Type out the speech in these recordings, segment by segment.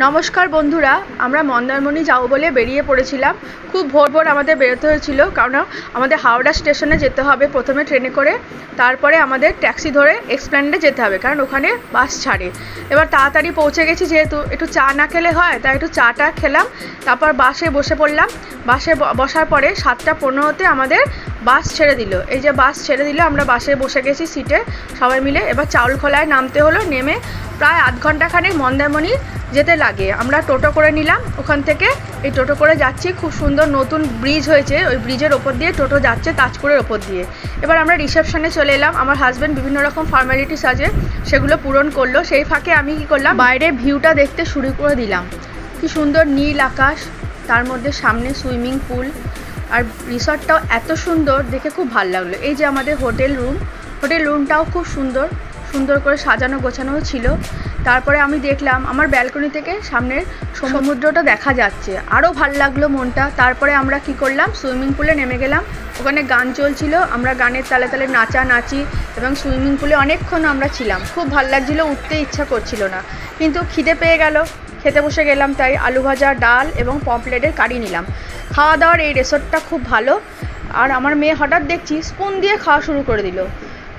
নমস্কার বন্ধুরা, আমরা মন্দারমণি যাব বলে বেরিয়ে পড়েছিলাম। খুব ভোর ভোর আমাদের বেরোতে হয়েছিল, কারণ আমাদের হাওড়া স্টেশনে যেতে হবে প্রথমে ট্রেনে করে, তারপরে আমাদের ট্যাক্সি ধরে এক্সপ্ল্যানেডে যেতে হবে, কারণ ওখানে বাস ছাড়ে। এবার তাড়াতাড়ি পৌঁছে গেছি, যেহেতু একটু চা না খেলে হয়, তাই একটু চাটা খেলাম, তারপর বাসে বসে পড়লাম। বাসে বসার পরে 7:15 আমাদের বাস ছেড়ে দিল। এই যে বাস ছেড়ে দিল, আমরা বাসে বসে গেছি সিটে সবাই মিলে। এবার চাউলখোলায় নামতে হলো। নেমে প্রায় আধ ঘন্টাখানেক মন্দারমণি যেতে লাগে। আমরা টোটো করে নিলাম ওখান থেকে। এই টোটো করে যাচ্ছি, খুব সুন্দর নতুন ব্রিজ হয়েছে, ওই ব্রিজের ওপর দিয়ে টোটো যাচ্ছে, তাজপুরের ওপর দিয়ে। এবার আমরা রিসেপশনে চলে এলাম। আমার হাজব্যান্ড বিভিন্ন রকম ফর্মালিটিস আছে, সেগুলো পূরণ করলো। সেই ফাঁকে আমি কি করলাম, বাইরে ভিউটা দেখতে শুরু করে দিলাম। কি সুন্দর নীল আকাশ, তার মধ্যে সামনে সুইমিং পুল, আর রিসর্টটাও এত সুন্দর, দেখে খুব ভালো লাগলো। এই যে আমাদের হোটেল রুমটাও খুব সুন্দর করে সাজানো গোছানো ছিল। তারপরে আমি দেখলাম আমার ব্যালকনি থেকে সামনের সমুদ্রটা দেখা যাচ্ছে, আরও ভাল লাগলো মনটা। তারপরে আমরা কি করলাম, সুইমিং পুলে নেমে গেলাম। ওখানে গান চলছিল, আমরা গানের তালে তালে নাচানাচি এবং সুইমিং পুলে অনেকক্ষণ আমরা ছিলাম। খুব ভাল লাগছিলো, উঠতে ইচ্ছা করছিল না, কিন্তু খিদে পেয়ে গেল, খেতে বসে গেলাম। তাই আলু ভাজা, ডাল এবং পমফ্লেটের কারি নিলাম। খাওয়া দাওয়ার এই রিসর্টটা খুব ভালো। আর আমার মেয়ে হঠাৎ দেখছি স্পুন দিয়ে খাওয়া শুরু করে দিল।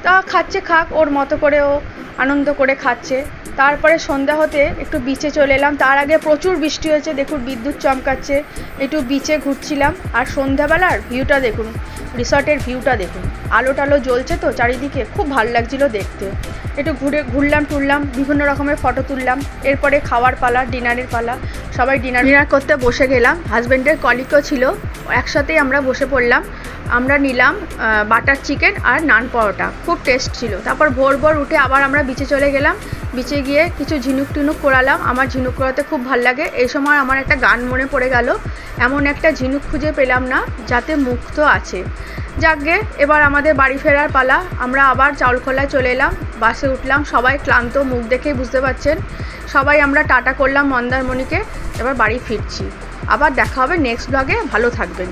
তা খাচ্ছে, খাক, ওর মতো করে ও আনন্দ করে খাচ্ছে। তারপরে সন্ধ্যা হতে একটু বিচে চলে এলাম। তার আগে প্রচুর বৃষ্টি হয়েছে, দেখুন বিদ্যুৎ চমকাচ্ছে। একটু বিচে ঘুরছিলাম, আর সন্ধ্যাবেলার ভিউটা দেখুন, রিসর্টের ভিউটা দেখুন, আলো টালো জ্বলছে তো চারিদিকে, খুব ভালো লাগছিলো দেখতে। একটু ঘুরলাম টুরলাম, বিভিন্ন রকমের ফটো তুললাম। এরপরে খাওয়ার পালা, ডিনারের পালা। সবাই ডিনার করতে বসে গেলাম। হাজব্যান্ডের কলিগও ছিল, একসাথেই আমরা বসে পড়লাম। আমরা নিলাম বাটার চিকেন আর নান পরোটা, খুব টেস্ট ছিল। তারপর ভোর ভোর উঠে আবার আমরা বিচে চলে গেলাম। বিচে গিয়ে কিছু ঝিনুক টিনুক করালাম। আমার ঝিনুক করাতে খুব ভাল লাগে। এই সময় আমার একটা গান মনে পড়ে গেল, এমন একটা ঝিনুক খুঁজে পেলাম না যাতে মুক্ত আছে। যাকগে, এবার আমাদের বাড়ি ফেরার পালা। আমরা আবার চাউলখোলায় চলে এলাম, বাসে উঠলাম। সবাই ক্লান্ত, মুখ দেখেই বুঝতে পারছেন। সবাই আমরা টাটা করলাম মন্দারমণিকে। এবার বাড়ি ফিরছি। আবার দেখা হবে নেক্সট ব্লগে। ভালো থাকবেন।